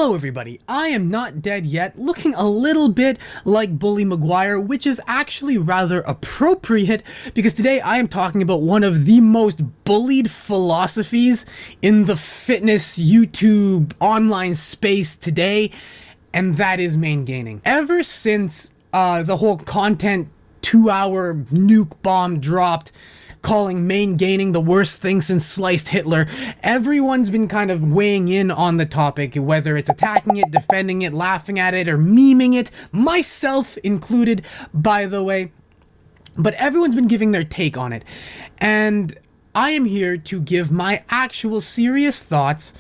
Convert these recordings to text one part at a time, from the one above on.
Hello everybody, I am not dead yet, looking a little bit like Bully Maguire, which is actually rather appropriate because today I am talking about one of the most bullied philosophies in the fitness YouTube online space today, and that is Maingaining. Ever since the whole content 2-hour nuke bomb dropped, calling Maingaining the worst thing since sliced Hitler, everyone's been kind of weighing in on the topic, whether it's attacking it, defending it, laughing at it, or memeing it, myself included, by the way. But everyone's been giving their take on it, and I am here to give my actual serious thoughts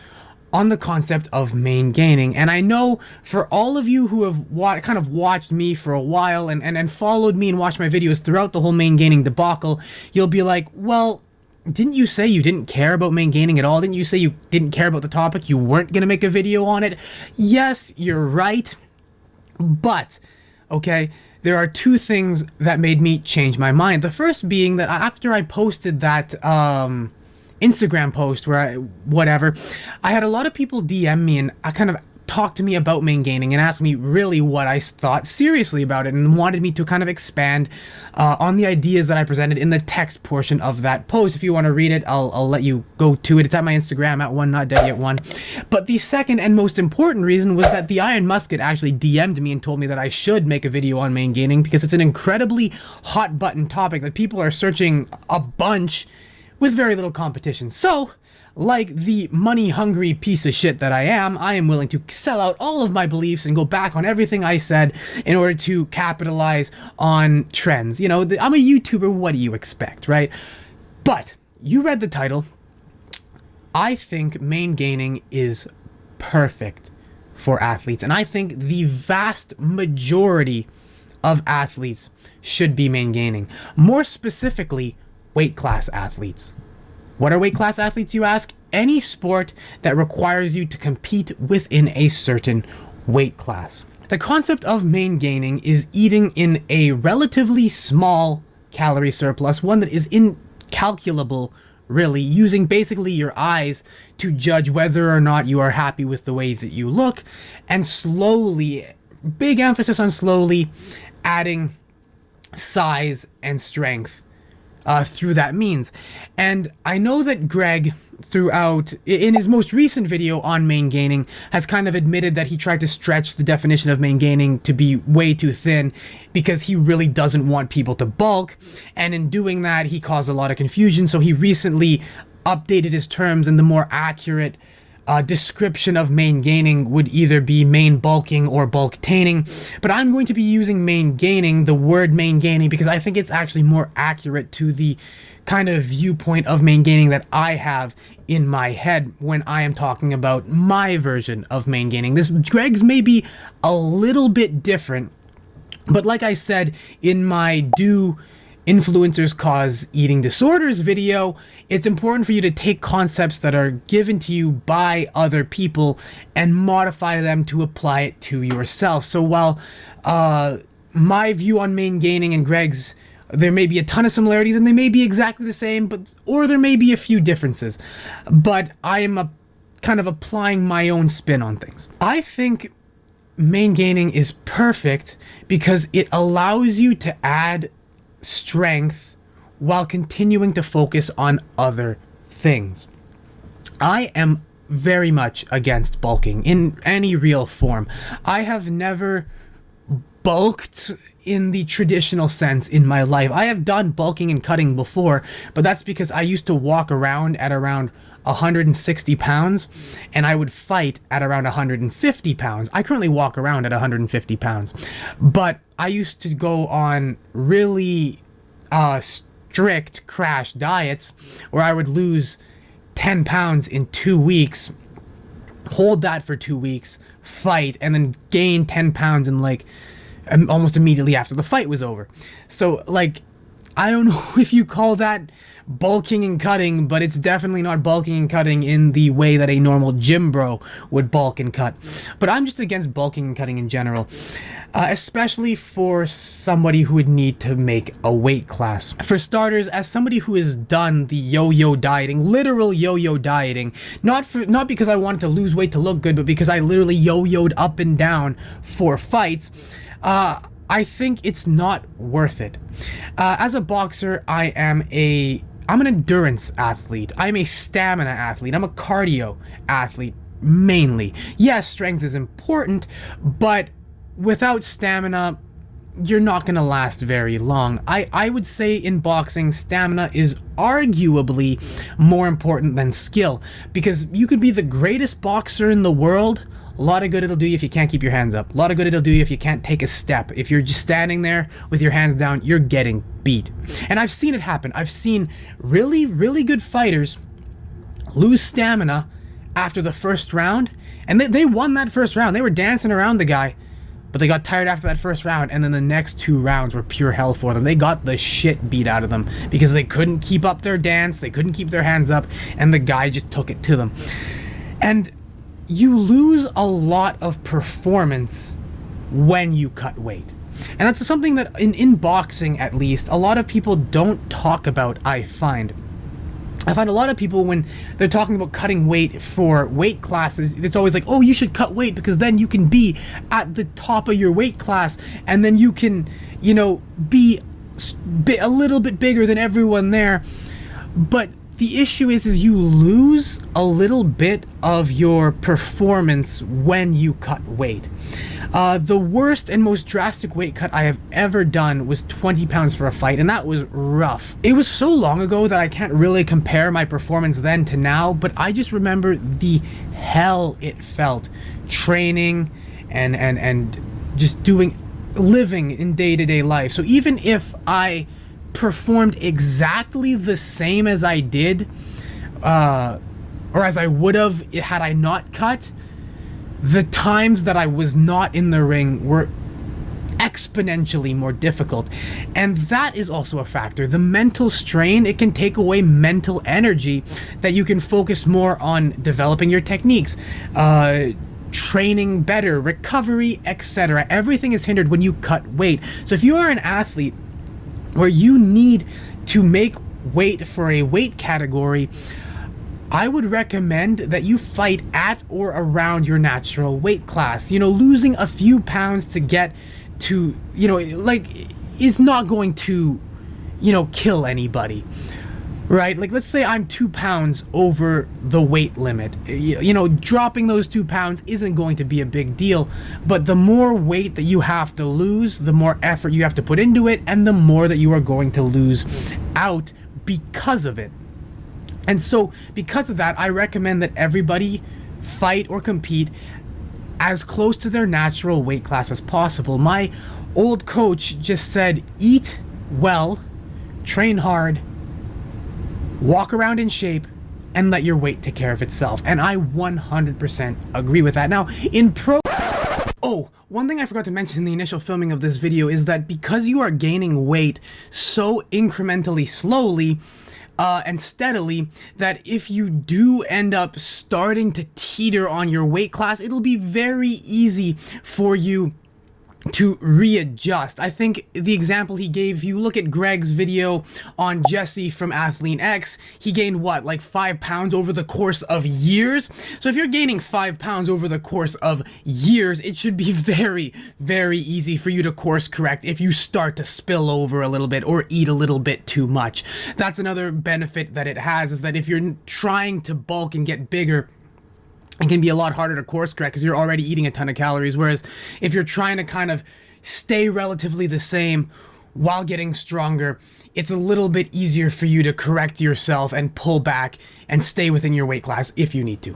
on the concept of Maingaining. And I know for all of you who have kind of watched me for a while and followed me and watched my videos throughout the whole Maingaining debacle, you'll be like, well, didn't you say you didn't care about Maingaining at all? Didn't you say you didn't care about the topic? You weren't gonna make a video on it? Yes, you're right, but, okay, there are two things that made me change my mind. The first being that after I posted that, Instagram post where I had a lot of people DM me and I kind of talked to me about Maingaining and asked me really what I thought seriously about it and wanted me to kind of expand on the ideas that I presented in the text portion of that post. If you want to read it, I'll let you go to it. It's at my Instagram at @1notdeadyet1. But the second and most important reason was that the Iron Musket actually DM'd me and told me that I should make a video on Maingaining because it's an incredibly hot button topic that people are searching a bunch with very little competition. So, like the money-hungry piece of shit that I am willing to sell out all of my beliefs and go back on everything I said in order to capitalize on trends. You know, I'm a YouTuber, what do you expect, right? But, you read the title. I think Maingaining is perfect for athletes, and I think the vast majority of athletes should be Maingaining. More specifically, weight class athletes. What are weight class athletes, you ask? Any sport that requires you to compete within a certain weight class. The concept of Maingaining is eating in a relatively small calorie surplus, one that is incalculable, really, using basically your eyes to judge whether or not you are happy with the way that you look, and slowly, big emphasis on slowly, adding size and strength through that means. And I know that Greg, throughout, in his most recent video on Maingaining, has kind of admitted that he tried to stretch the definition of Maingaining to be way too thin because he really doesn't want people to bulk, and in doing that he caused a lot of confusion, so he recently updated his terms, and the more accurate description of Maingaining would either be main bulking or bulktaining, but I'm going to be using Maingaining, the word Maingaining, because I think it's actually more accurate to the kind of viewpoint of Maingaining that I have in my head when I am talking about my version of Maingaining. Greg's may be a little bit different, but like I said in my Do Influencers Cause Eating Disorders video, it's important for you to take concepts that are given to you by other people and modify them to apply it to yourself. So while my view on Maingaining and Greg's, there may be a ton of similarities and they may be exactly the same, or there may be a few differences, but I am kind of applying my own spin on things. I think Maingaining is perfect because it allows you to add strength while continuing to focus on other things. I am very much against bulking in any real form. I have never bulked in the traditional sense in my life. I have done bulking and cutting before, but that's because I used to walk around at around 160 pounds and I would fight at around 150 pounds. I currently walk around at 150 pounds, but I used to go on really strict crash diets where I would lose 10 pounds in 2 weeks, hold that for 2 weeks, fight, and then gain 10 pounds in like almost immediately after the fight was over. So like, I don't know if you call that bulking and cutting, but it's definitely not bulking and cutting in the way that a normal gym bro would bulk and cut. But I'm just against bulking and cutting in general, especially for somebody who would need to make a weight class. For starters, as somebody who has done the yo-yo dieting, literal yo-yo dieting, not because I wanted to lose weight to look good, but because I literally yo-yoed up and down for fights, I think it's not worth it. As a boxer, I'm an endurance athlete. I'm a stamina athlete. I'm a cardio athlete, mainly. Yes, strength is important, but without stamina, you're not going to last very long. I would say in boxing, stamina is arguably more important than skill, because you could be the greatest boxer in the world. A lot of good it'll do you if you can't keep your hands up. A lot of good it'll do you if you can't take a step. If you're just standing there with your hands down, you're getting beat. And I've seen it happen. I've seen really, really good fighters lose stamina after the first round. And they won that first round. They were dancing around the guy, but they got tired after that first round. And then the next 2 rounds were pure hell for them. They got the shit beat out of them because they couldn't keep up their dance. They couldn't keep their hands up. And the guy just took it to them. And you lose a lot of performance when you cut weight. And that's something that in boxing, at least, a lot of people don't talk about. I find a lot of people, when they're talking about cutting weight for weight classes, it's always like, oh, you should cut weight because then you can be at the top of your weight class, and then you can, be a little bit bigger than everyone there. But the issue is you lose a little bit of your performance when you cut weight. The worst and most drastic weight cut I have ever done was 20 pounds for a fight, and that was rough. It was so long ago that I can't really compare my performance then to now, but I just remember the hell it felt training and just living in day-to-day life. So even if I performed exactly the same as I did, or as I would have had I not cut, the times that I was not in the ring were exponentially more difficult. And that is also a factor. The mental strain, it can take away mental energy that you can focus more on developing your techniques, training better, recovery, etc. Everything is hindered when you cut weight. So if you are an athlete where you need to make weight for a weight category, I would recommend that you fight at or around your natural weight class. Losing a few pounds to get to, is not going to, kill anybody, right? Like, let's say I'm 2 pounds over the weight limit. Dropping those 2 pounds isn't going to be a big deal, but the more weight that you have to lose, the more effort you have to put into it, and the more that you are going to lose out because of it. And so, because of that, I recommend that everybody fight or compete as close to their natural weight class as possible. My old coach just said, eat well, train hard, walk around in shape, and let your weight take care of itself. And I 100% agree with that. Now, one thing I forgot to mention in the initial filming of this video is that because you are gaining weight so incrementally slowly, and steadily, that if you do end up starting to teeter on your weight class, it'll be very easy for you to readjust. I think the example he gave, you look at Greg's video on Jesse from Athlete X, he gained like 5 pounds over the course of years. So if you're gaining 5 pounds over the course of years, it should be very, very easy for you to course correct if you start to spill over a little bit or eat a little bit too much. That's another benefit that it has, is that if you're trying to bulk and get bigger, it can be a lot harder to course correct because you're already eating a ton of calories. Whereas if you're trying to kind of stay relatively the same while getting stronger, it's a little bit easier for you to correct yourself and pull back and stay within your weight class if you need to.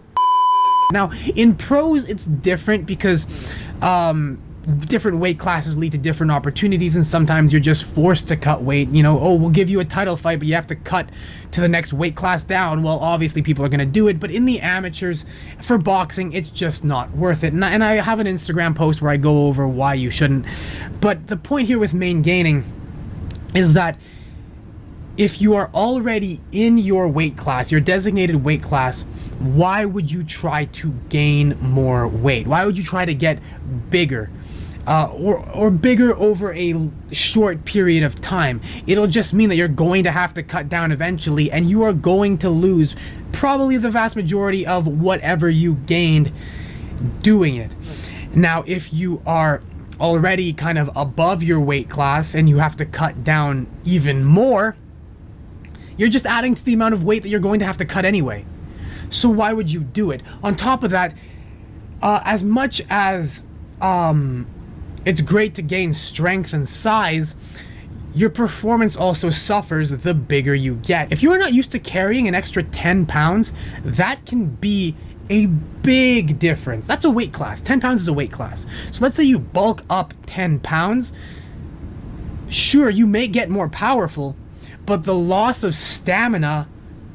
Now, in pros, it's different because different weight classes lead to different opportunities, and sometimes you're just forced to cut weight. We'll give you a title fight, but you have to cut to the next weight class down. Well, obviously people are going to do it, but in the amateurs, for boxing, it's just not worth it. And I have an Instagram post where I go over why you shouldn't. But the point here with Maingaining is that if you are already in your weight class, your designated weight class, why would you try to gain more weight? Why would you try to get bigger? Or bigger over a short period of time? It'll just mean that you're going to have to cut down eventually, and you are going to lose probably the vast majority of whatever you gained doing it. Now, if you are already kind of above your weight class and you have to cut down even more, you're just adding to the amount of weight that you're going to have to cut anyway. So why would you do it? On top of that, as much as it's great to gain strength and size, your performance also suffers the bigger you get. If you are not used to carrying an extra 10 pounds, that can be a big difference. That's a weight class. 10 pounds is a weight class. So let's say you bulk up 10 pounds. Sure, you may get more powerful, but the loss of stamina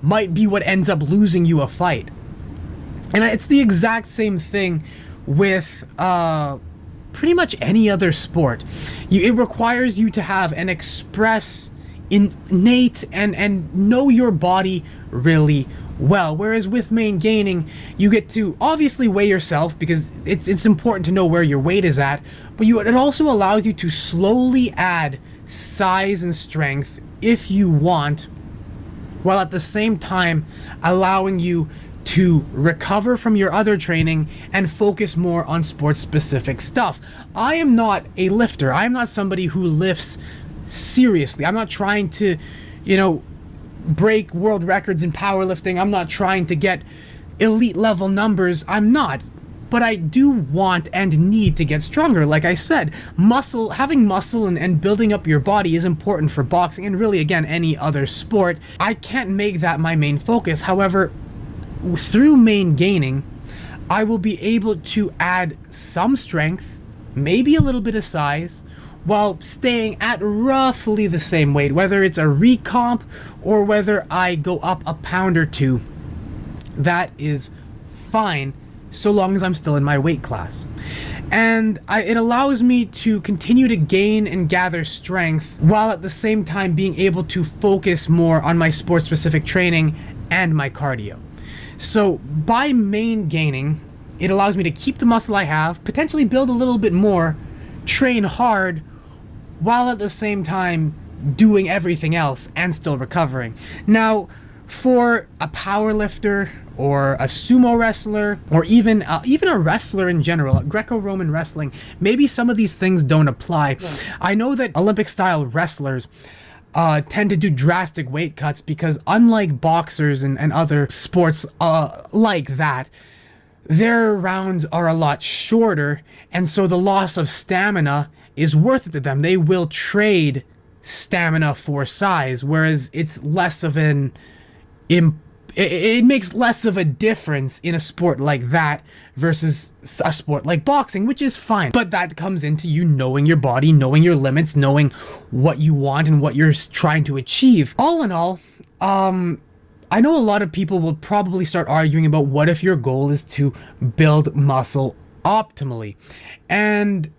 might be what ends up losing you a fight. And it's the exact same thing with pretty much any other sport. It requires you to have an express, innate, and know your body really well. Whereas with Maingaining, you get to obviously weigh yourself because it's important to know where your weight is at, but it also allows you to slowly add size and strength if you want, while at the same time allowing you to recover from your other training and focus more on sports-specific stuff. I am not a lifter. I am not somebody who lifts seriously. I'm not trying to, break world records in powerlifting. I'm not trying to get elite level numbers. I'm not. But I do want and need to get stronger. Like I said, having muscle and building up your body is important for boxing and really, again, any other sport. I can't make that my main focus. However, through Maingaining, I will be able to add some strength, maybe a little bit of size, while staying at roughly the same weight, whether it's a recomp or whether I go up a pound or two. That is fine, so long as I'm still in my weight class. And it allows me to continue to gain and gather strength while at the same time being able to focus more on my sport-specific training and my cardio. So by Maingaining, it allows me to keep the muscle I have, potentially build a little bit more, train hard, while at the same time doing everything else and still recovering. Now, for a powerlifter or a sumo wrestler or even a wrestler in general, Greco-Roman wrestling, maybe some of these things don't apply. I know that Olympic-style wrestlers tend to do drastic weight cuts because unlike boxers and other sports like that, their rounds are a lot shorter, and so the loss of stamina is worth it to them. They will trade stamina for size, whereas it's less of it makes less of a difference in a sport like that versus a sport like boxing, which is fine. But that comes into you knowing your body, knowing your limits, knowing what you want and what you're trying to achieve. All in all, I know a lot of people will probably start arguing about what if your goal is to build muscle optimally. And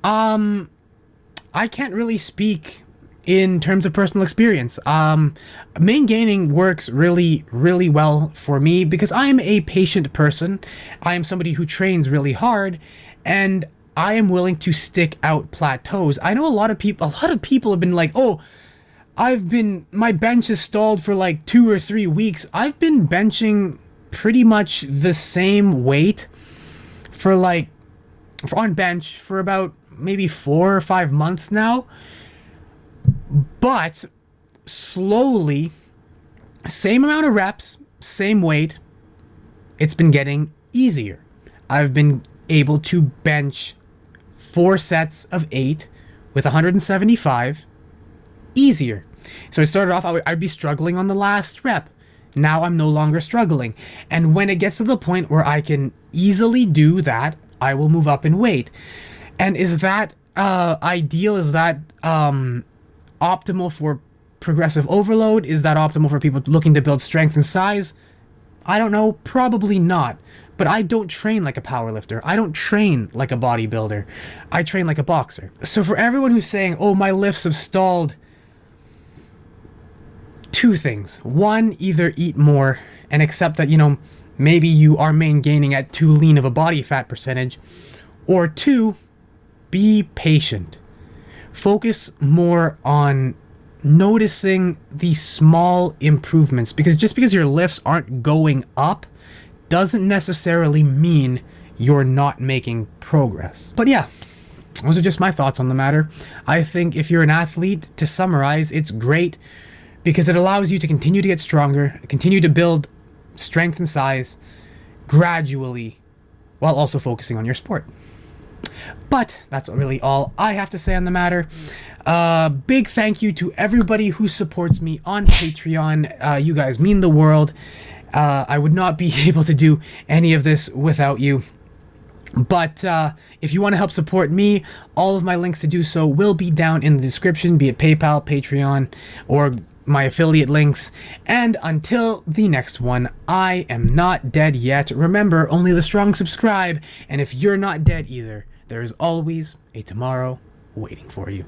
I can't really speak in terms of personal experience. Maingaining works really, really well for me because I am a patient person. I am somebody who trains really hard, and I am willing to stick out plateaus. I know a lot of people have been like, oh, my bench is stalled for like 2 or 3 weeks. I've been benching pretty much the same weight on bench for about maybe 4 or 5 months now. But slowly, same amount of reps, same weight, it's been getting easier. I've been able to bench 4 sets of 8 with 175 easier. So I started off, I'd be struggling on the last rep. Now I'm no longer struggling. And when it gets to the point where I can easily do that, I will move up in weight. And is that ideal? Is that optimal for progressive overload? Is that optimal for people looking to build strength and size? I don't know, probably not. But I don't train like a powerlifter. I don't train like a bodybuilder. I train like a boxer. So for everyone who's saying, oh, my lifts have stalled, two things. One, either eat more and accept that, maybe you are maintaining at too lean of a body fat percentage. Or two, be patient. Focus more on noticing the small improvements, because just because your lifts aren't going up doesn't necessarily mean you're not making progress. But yeah, those are just my thoughts on the matter. I think if you're an athlete, to summarize, it's great because it allows you to continue to get stronger, continue to build strength and size gradually while also focusing on your sport. But that's really all I have to say on the matter. Big thank you to everybody who supports me on Patreon. You guys mean the world. I would not be able to do any of this without you. But if you want to help support me, all of my links to do so will be down in the description, be it PayPal, Patreon, or my affiliate links. And until the next one, I am not dead yet. Remember, only the strong subscribe. And if you're not dead either, there is always a tomorrow waiting for you.